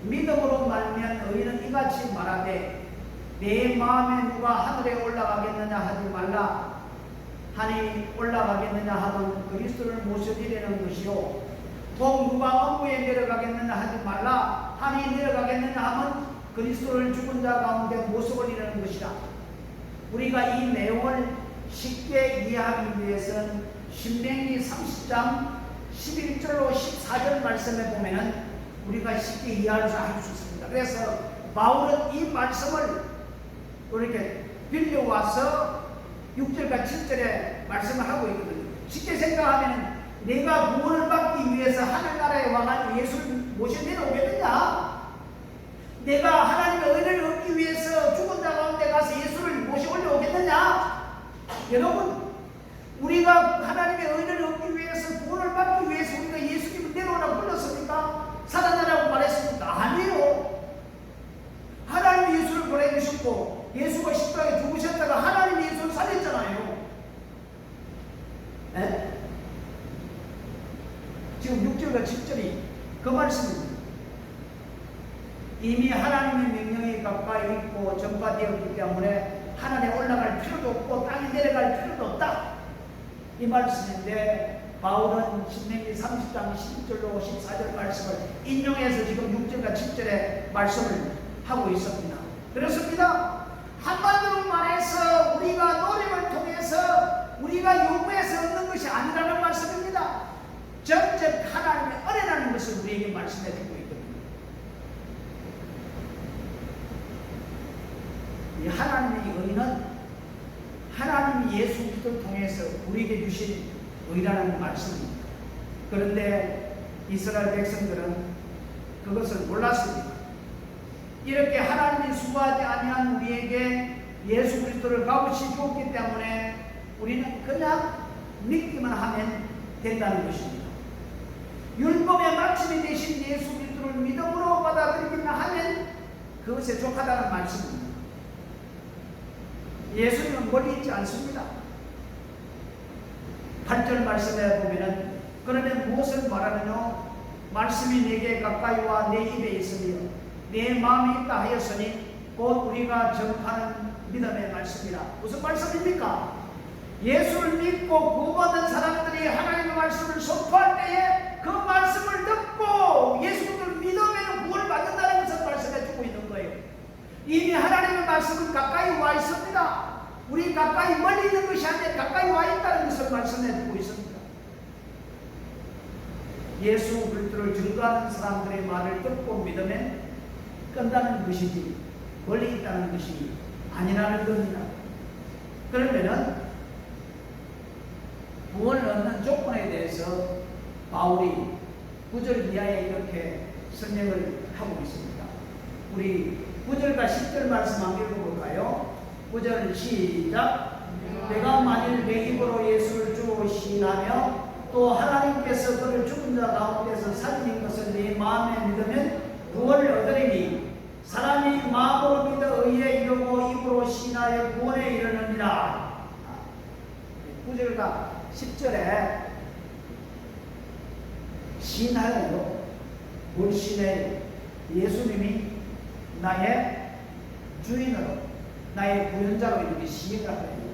S1: 믿음으로 말면 의인은 이같이 말하되 내 마음에 누가 하늘에 올라가겠느냐 하지 말라. 하늘에 올라가겠느냐 하던 그리스도를 모셔지려는 것이요 또 누가 업무에 내려가겠느냐 하지 말라. 하늘에 내려가겠느냐 하면 그리스도를 죽은 자 가운데 모셔버리려는 것이다. 우리가 이 내용을 쉽게 이해하기 위해서는 신명기 30장 11절로 14절 말씀에 보면은 우리가 쉽게 이해할 수 있습니다. 그래서 바울은 이 말씀을 이렇게 빌려와서 6절과 7절에 말씀을 하고 있거든요. 쉽게 생각하면 내가 구원을 받기 위해서 하늘나라에 와가지고 예수를 모셔 내려오겠느냐? 내가 하나님의 은혜를 얻기 위해서 죽은 자 가운데 가서 예수를 모셔 올려오겠느냐? 여러분, 우리가 하나님의 은혜를 얻기 위해서 구원을 받기 위해서 우리가 예수님을 내려오라고 불렀습니까? 살아나라고 말했습니까? 아니요. 하나님이 예수를 보내주셨고 예수가 십자가에 죽으셨다가 하나님이 예수를 살렸잖아요. 네? 지금 6절과 7절이 그 말씀입니다. 이미 하나님의 명령이 가까이 있고 전파되었기 때문에 하늘에 올라갈 필요도 없고 땅에 내려갈 필요도 없다. 이 말씀인데 바울은 신명기 30장 11절로 14절 말씀을 인용해서 지금 6절과 7절의 말씀을 하고 있습니다. 그렇습니다. 한마디로 말해서 우리가 노력을 통해서 우리가 요구해서 얻는 것이 아니라는 말씀입니다. 전적 하나님의 은혜라는 것을 우리에게 말씀해 주고 있거든요. 이 하나님의 의는 하나님이 예수 그리스도를 통해서 우리에게 주신 의라는 말씀입니다. 그런데 이스라엘 백성들은 그것을 몰랐습니다. 이렇게 하나님이 수고하지 아니한 우리에게 예수 그리스도를 값없이 주었기 때문에 우리는 그냥 믿기만 하면 된다는 것입니다. 율법의 마침이 되신 예수 그리스도를 믿음으로 받아들이기만 하면 그것에 족하다는 말씀입니다. 예수님은 멀리 있지 않습니다. 8절 말씀에 보면은 그러면 무엇을 말하느냐? 말씀이 내게 가까이 와 내 입에 있으며 내 마음에 있다 하였으니 곧 우리가 전파하는 믿음의 말씀이라. 무슨 말씀입니까? 예수를 믿고 구원받은 사람들이 하나님의 말씀을 선포할 때에 그 말씀을 듣고 예수를 믿으면 구원을 받는다는 것을 말씀해 주고 있는 거예요. 이미 하나님의 말씀은 가까이 와 있습니다. 우리 가까이 멀리 있는 것이 아니라 가까이 와 있다는 것을 말씀해 주고 있습니다. 예수 그리스도를 증거하는 사람들의 말을 듣고 믿으면 끝나는 것이지 멀리 있다는 것이 아니라는 겁니다. 그러면은 구원을 얻는 조건에 대해서 바울이 9절 이하에 이렇게 설명을 하고 있습니다. 우리 9절과 10절 말씀 한번 읽어볼까요? 9절 시작. 내가 만일 내 입으로 예수를 주 시인하며 또 하나님께서 그를 죽은 자 가운데서 살린 것을 내 마음에 믿으면 구원을 얻으리니 사람이 마음으로 믿어 의에 이르고 입으로 시인하여 구원에 이르느니라. 9절과 10절에 시인하여요. 뭘 시인해요? 예수님이 나의 주인으로 나의 구원자로 이렇게 시인을 하거든요.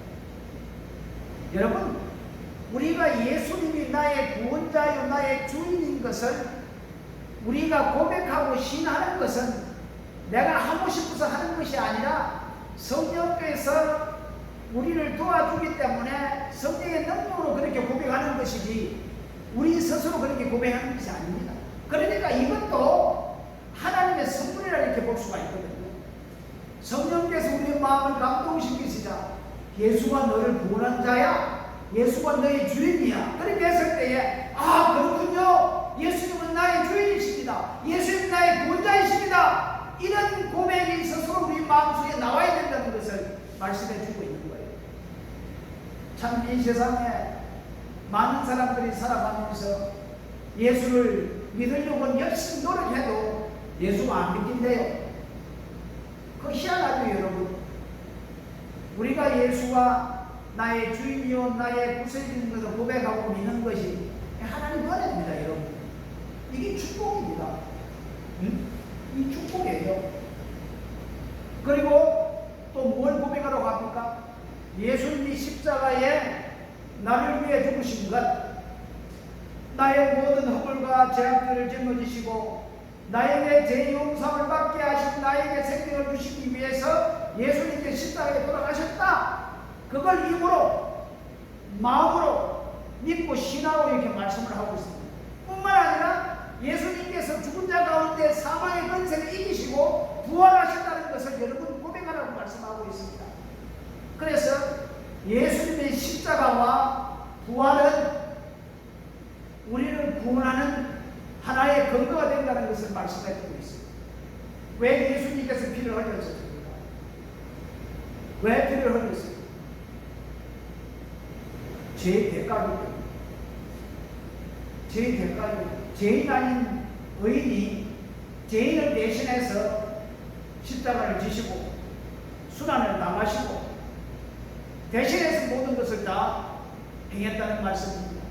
S1: 여러분, 우리가 예수님이 나의 구원자요 나의 주인인 것을 우리가 고백하고 시인하는 것은 내가 하고 싶어서 하는 것이 아니라 성령께서 우리를 도와주기 때문에 성령의 능력으로 그렇게 고백하는 것이지 우리 스스로 그렇게 고백하는 것이 아닙니다. 그러니까 이것도 하나님의 선물이라 이렇게 볼 수가 있거든요. 성령께서 우리의 마음을 감동시키시자 예수가 너를 구원한 자야, 예수가 너의 주인이야, 그렇게 했을 때에 아 그렇군요, 예수님은 나의 주인이십니다, 예수님은 나의 구원자이십니다, 이런 고백이 스스로 우리 마음속에 나와야 된다는 것을 말씀해 주고 있는 거예요. 참 이 세상에 많은 사람들이 살아가면서 예수를 믿으려고 열심히 노력해도 예수가 안 믿긴대요. 그거 희한하죠, 여러분. 우리가 예수가 나의 주인이요 나의 구세주인 것을 고백하고 믿는 것이 하나님 은혜입니다, 여러분. 이게 축복입니다. 이 축복이에요. 그리고 또 뭘 고백하라고 합니까? 예수님이 십자가에 나를 위해 죽으신 것, 나의 모든 허물과 죄악들을 짊어지시고 나에게 죄 용서를 받게 하시고 나에게 생명을 주시기 위해서 예수님께 십자가에 돌아가셨다. 그걸 입으로 마음으로 믿고 신하고 이렇게 말씀을 하고 있습니다. 뿐만 아니라 예수님께서 죽은 자 가운데 사망의 권세를 이기시고 부활하셨다는 것을 여러분 고백하라고 말씀하고 있습니다. 그래서 예수님의 십자가와 부활은 우리를 구원하는 하나의 근거가 된다는 것을 말씀해 주고 있습니다. 왜 예수님께서 피를 흘렸습니까? 왜 피를 흘렸습니까? 죄의 대가로 때문에. 죄의 대가로 죄인 아닌 의인이 죄인을 대신해서 십자가를 지시고 순환을 당하시고 대신해서 모든 것을 다 행했다는 말씀입니다.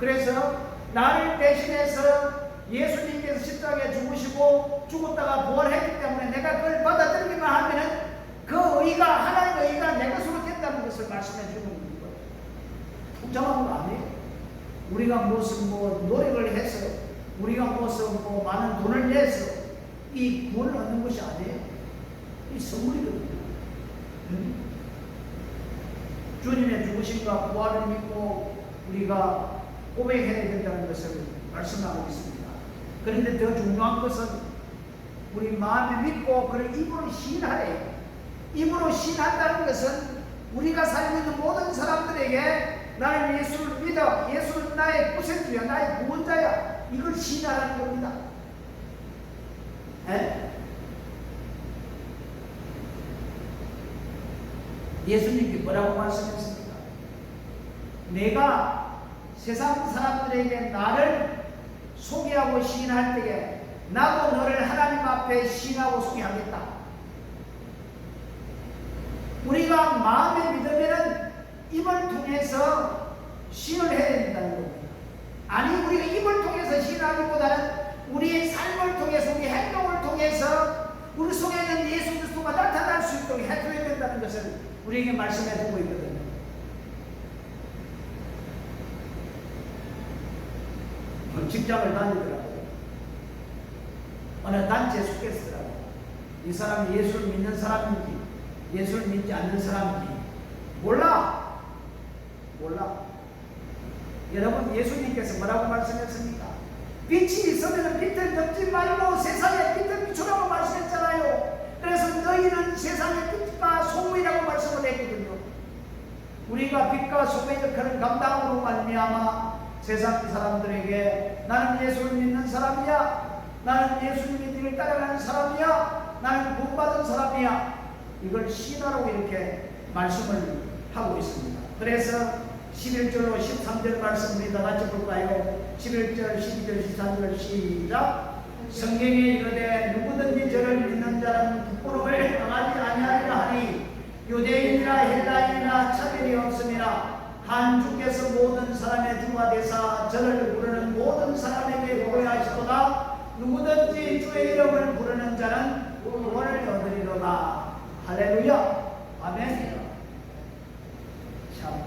S1: 그래서 나를 대신해서 예수님께서 십자가에 죽으시고 죽었다가 부활했기 때문에 내가 그걸 받아들이기만 하면은 그 의가 하나님의 의가 내 것으로 된다는 것을 말씀해 주는 거예요. 복잡한 거 아니에요. 우리가 무슨 노력을 해서 우리가 무슨 많은 돈을 내서 이 구원을 얻는 것이 아니에요. 이 선물이거든요. 주님의 죽으심과 부활을 믿고 우리가 고백해야 된다는 것을 말씀하고 있습니다. 그런데 더 중요한 것은 우리 마음에 믿고 그를 입으로 시인하래요. 입으로 시인한다는 것은 우리가 살고 있는 모든 사람들에게 나는 예수를 믿어, 예수는 나의 구세주야, 나의 구원자야, 이걸 시인하라는 겁니다. 예수님이 뭐라고 말씀했습니까? 내가 세상 사람들에게 나를 소개하고 시인할 때에 나도 너를 하나님 앞에 시인하고 소개하겠다. 우리가 마음에 믿으면 입을 통해서 시인을 해야 된다는 겁니다. 아니 우리가 입을 통해서 시인하기보다는 우리의 삶을 통해서 우리 행동을 통해서 우리 속에 있는 예수 그리스도가 나타날 수 있도록 해줘야 된다는 것을 우리에게 말씀해 주고 있거든요. 직장을 다니더라고요. 어느 단체에 속했더라고요. 이 사람이 예수를 믿는 사람인지 예수를 믿지 않는 사람인지 몰라. 여러분 예수님께서 뭐라고 말씀했습니까? 빛이 있으면 빛을 덮지 말고 세상에 빛을 비추라고 말씀했잖아요. 그래서 너희는 세상의 빛과 소금이라고 말씀을 했거든요. 우리가 빛과 소금의 역할을 감당으로 말미암아 세상 사람들에게 나는 예수를 믿는 사람이야, 나는 예수님의 길을 따라가는 사람이야, 나는 구원받은 사람이야, 이걸 시인하라고 이렇게 말씀을 하고 있습니다. 그래서 11절 13절 말씀 우리 다 같이 볼까요? 11절 12절 13절 시작. 성경에 이르되 누구든지 저를 믿는 자는 부끄러움을 당하지 아니하리라 하니 유대인이나 헬라인이나 차별이 없음이라. 한 주께서 모든 사람의 주가 되사 저를 부르는 모든 사람에게 고려하시도다. 누구든지 주의 이름을 부르는 자는 구원을 얻으리로다. 할렐루야. 아멘. 참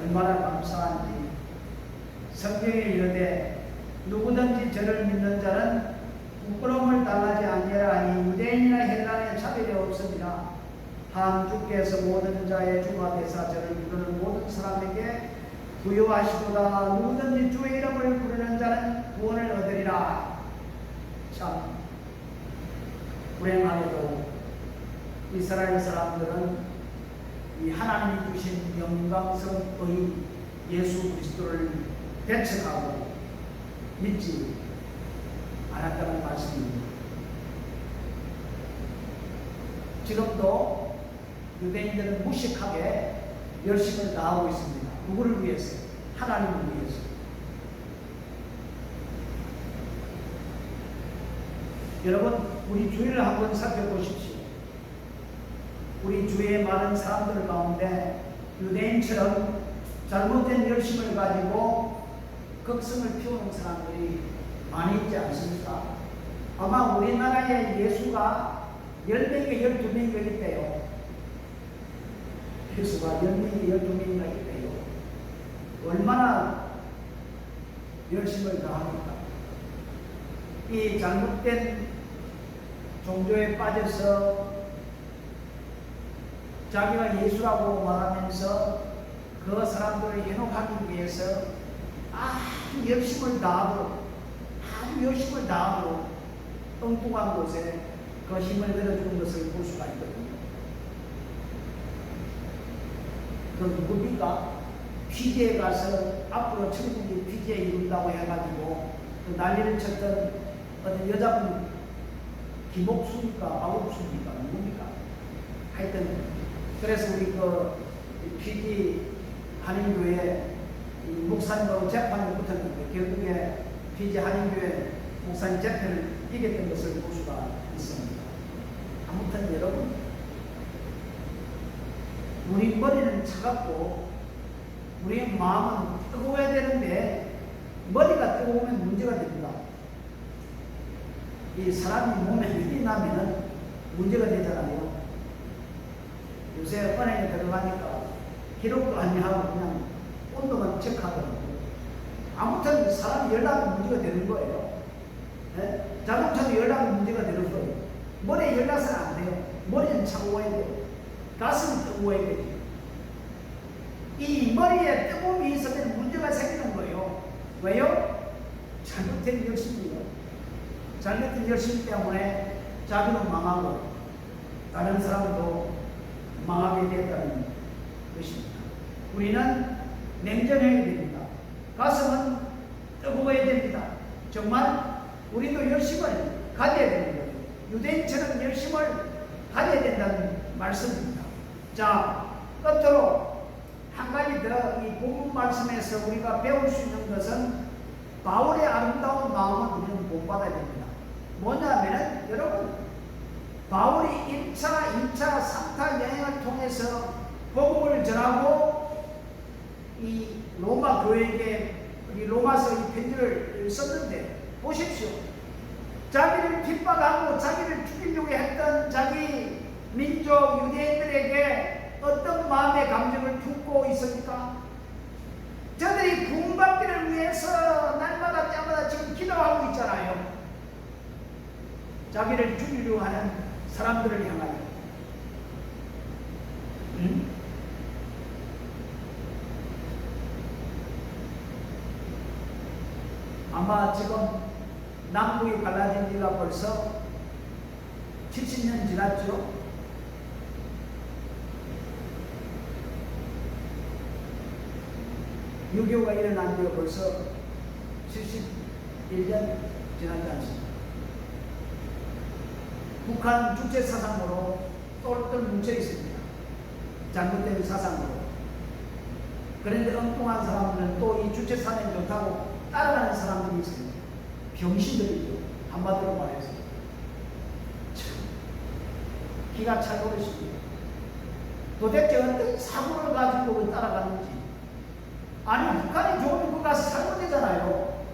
S1: 얼마나 감사한지. 성경에 이르되 누구든지 저를 믿는 자는 부끄러움을 당하지 아니하라 하니 유대인이나 헬라인의 차별이 없습니다. 한 주께서 모든 자의 주가 되사 저를 부르는 모든 사람에게 부여하시도다. 누구든지 주의 이름을 부르는 자는 구원을 얻으리라. 참 불행하게도 이스라엘 사람들은 이 하나님이 주신 영광성의 예수 그리스도를 배척하고 믿지 않았다는 말씀입니다. 지금도 유대인들은 무식하게 열심을 다하고 있습니다. 누구를 위해서? 하나님을 위해서. 여러분, 우리 주위를 한번 살펴보십시오. 우리 주위의 많은 사람들 가운데 유대인처럼 잘못된 열심을 가지고 극성을 피우는 사람들이 많이 있지 않습니까? 아마 우리나라에 예수가 10명에 12명이 있대요. 예수가 10명에 12명이나 있대요. 얼마나 열심을 다합니까? 이 잘못된 종교에 빠져서 자기가 예수라고 말하면서 그 사람들을 현혹하기 위해서 아주 열심을 다하도록 엉뚱한 곳에 그 힘을 들어주는 것을 볼 수가 있거든요. 그 누굽니까? 피지에 가서 앞으로 천국이 피지에 이룬다고 해가지고 그 난리를 쳤던 어떤 여자분, 김옥수입니까? 마옥수입니까? 누굽니까? 하여튼 그래서 우리 그 피지 한인교회 목사님하고 재판이 붙었는데 결국에 피지 한인교회 목사님 재판을 이겼던 것을 볼 수가 있습니다. 아무튼 여러분, 우리 머리는 차갑고 우리 마음은 뜨거워야 되는데 머리가 뜨거우면 문제가 됩니다. 이 사람이 몸에 힘이 나면은 문제가 되잖아요. 요새 은행에 들어가니까 기록도 안 하고 그냥 온도만 체크하더라고요. 아무튼 사람이 열나면 문제가 되는 거예요. 네? 자동차도 열나면 문제가 되는 거예요. 머리에 열나서는 안 돼요. 머리는 차가워야 돼요. 가슴이 뜨거워야 돼요. 이 머리에 뜨거움이 있으면 문제가 생기는 거예요. 왜요? 잘못된 열심이에요. 잘못된 열심 때문에 자기는 망하고 다른 사람도 망하게 됐다는 것입니다. 우리는 냉정해야 됩니다. 가슴은 뜨거워야 됩니다. 정말 우리도 열심을 가져야 되는 거예요. 유대인처럼 열심을 가져야 된다는 말씀입니다. 자, 끝으로 한 가지 더 이 본문 말씀에서 우리가 배울 수 있는 것은 바울의 아름다운 마음을 우리는 본받아야 됩니다. 뭐냐면은 여러분, 바울이 1차, 2차, 3차 여행을 통해서 복음을 전하고 이 로마 교회에게 이 로마서 이 편지를 썼는데 보십시오. 자기를 핍박하고 자기를 죽이려고 했던 자기 민족 유대인들에게 어떤 마음의 감정을 품고 있습니까? 저들이 구원받기를 위해서 날마다 때마다 지금 기도하고 있잖아요. 자기를 죽이려고 하는 사람들을 향하여. 아마 지금 남북이 갈라진 지가 벌써 70년 지났죠. 유교가 일어난 지가 벌써 71년 지나지 않습니다. 북한 주체 사상으로 똘똘 뭉쳐 있습니다. 잘못된 사상으로. 그런데 엉뚱한 사람들은 또 이 주체 사상이 좋다고 따라가는 사람들이 있습니다. 병신들이죠. 한마디로 말해서. 참, 기가 찰 버릇입니다. 도대체 어떤 사고를 가지고 따라가는지. 아니, 북한이 좋으면 거기 가서 살면 되잖아요.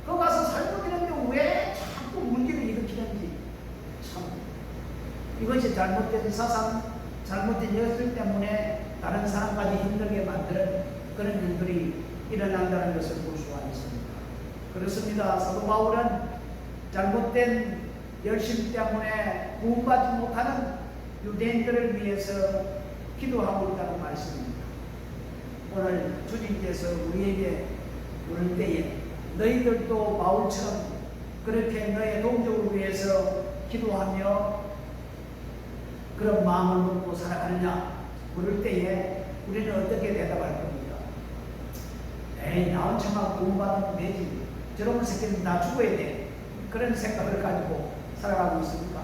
S1: 거기 가서 살면 되는데 왜 자꾸 문제를 일으키는지. 참, 이것이 잘못된 사상, 잘못된 여술 때문에 다른 사람까지 힘들게 만드는 그런 일들이 일어난다는 것을 볼 수가 있습니다. 그렇습니다. 사도 바울은 잘못된 열심 때문에 구원받지 못하는 유대인들을 위해서 기도하고 있다는 말씀입니다. 오늘 주님께서 우리에게 부를 때에 너희들도 바울처럼 그렇게 너의 동족을 위해서 기도하며 그런 마음을 먹고 살아가느냐 부를 때에 우리는 어떻게 대답할 겁니까? 에이, 나 혼자만 구원받으면 되지. 저런 새끼는 다 죽어야 돼. 그런 생각을 가지고 살아가고 있습니까?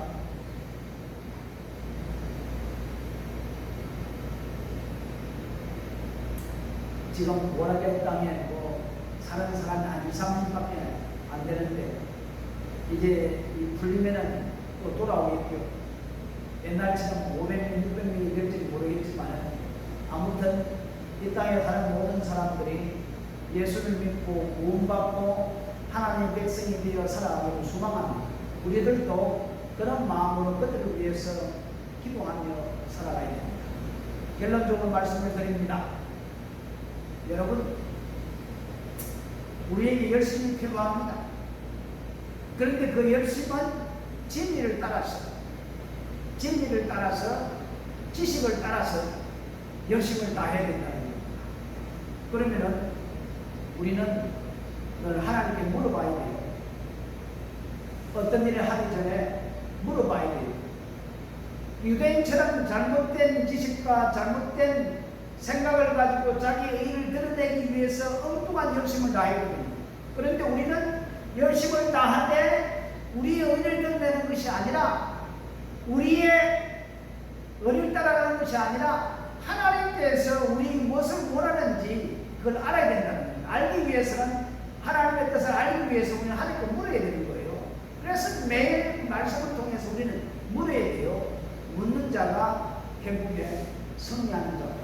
S1: 지금 워낙에 땅에 뭐 사는 사람이 한 2, 3년밖에 안 되는데 이제 이 풀리면은 또 돌아오겠죠. 옛날처럼 500명, 600명이 될지 모르겠지만 아무튼 이 땅에 사는 모든 사람들이 예수를 믿고 구원받고 하나님의 백성이 되어 살아가기를 소망합니다. 우리들도 그런 마음으로 그들을 위해서 기도하며 살아가야 됩니다. 결론적으로 말씀을 드립니다. 여러분, 우리에게 열심이 필요합니다. 그런데 그 열심은 진리를 따라서, 지식을 따라서 열심을 다해야 된다는 겁니다. 그러면은 우리는 늘 하나님께 물어봐야 돼요. 어떤 일을 하기 전에 물어봐야 돼요. 유대인처럼 잘못된 지식과 잘못된 생각을 가지고 자기의 의를 드러내기 위해서 엉뚱한 열심을 다하거든요. 그런데 우리는 열심을 다하되 우리의 의를 드러내는 것이 아니라 우리의 의를 따라가는 것이 아니라 하나님께서 우리 무엇을 원하는지 그걸 알아야 된다는 거예요. 알기 위해서는 하나님의 뜻을 알기 위해서 우리는 하나님께 물어야 되는 거예요. 그래서 매일 말씀을 통해서 우리는 물어야 돼요. 묻는 자가 결국에 승리하는 자입니다.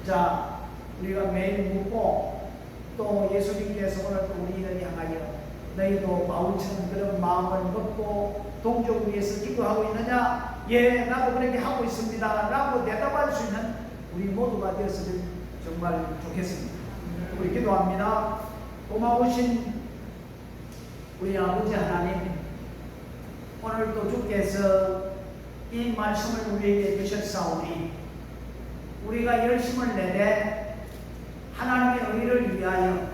S1: 자, 우리가 매일 묻고 또 예수님께서 오늘 또 우리를 향하여 너희도 바울처럼 그런 마음을 먹고 동족을 위해서 기도하고 있느냐? 예, 나도 그렇게 하고 있습니다. 라고 대답할 수 있는 우리 모두가 되었으면 정말 좋겠습니다. 우리 기도합니다. 고마우신 우리 아버지 하나님, 오늘도 주께서 이 말씀을 우리에게 주셨사오니 우리가 열심을 내되 하나님의 의를 위하여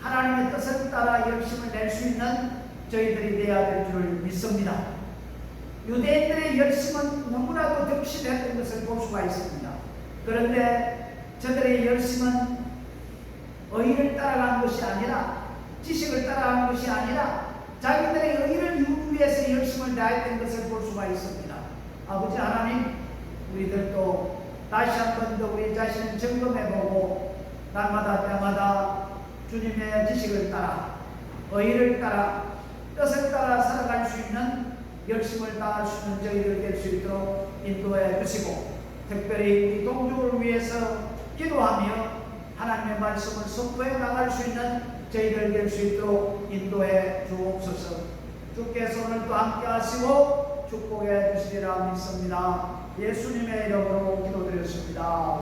S1: 하나님의 뜻을 따라 열심을 낼 수 있는 저희들이 되어야 될 줄 믿습니다. 유대인들의 열심은 너무나도 득실했던 것을 볼 수가 있습니다. 그런데 저들의 열심은 의를 따라가는 것이 아니라 지식을 따라가는 것이 아니라 자기들의 의를 이루기 위해서 열심을 다했던 것을 볼 수가 있습니다. 아버지 하나님, 우리들도 다시 한 번 더 우리 자신을 점검해보고 날마다 때마다 주님의 지식을 따라 의를 따라 뜻을 따라 살아갈 수 있는 열심을 다할 수 있는 저희들 될 수 있도록 인도해 주시고, 특별히 우리 동족을 위해서 기도하며 하나님의 말씀을 선포해 나갈 수 있는 저희들 될 수 있도록 인도해 주옵소서. 주께서 오늘도 함께 하시고 축복해 주시리라 믿습니다. 예수님의 이름으로 기도드렸습니다.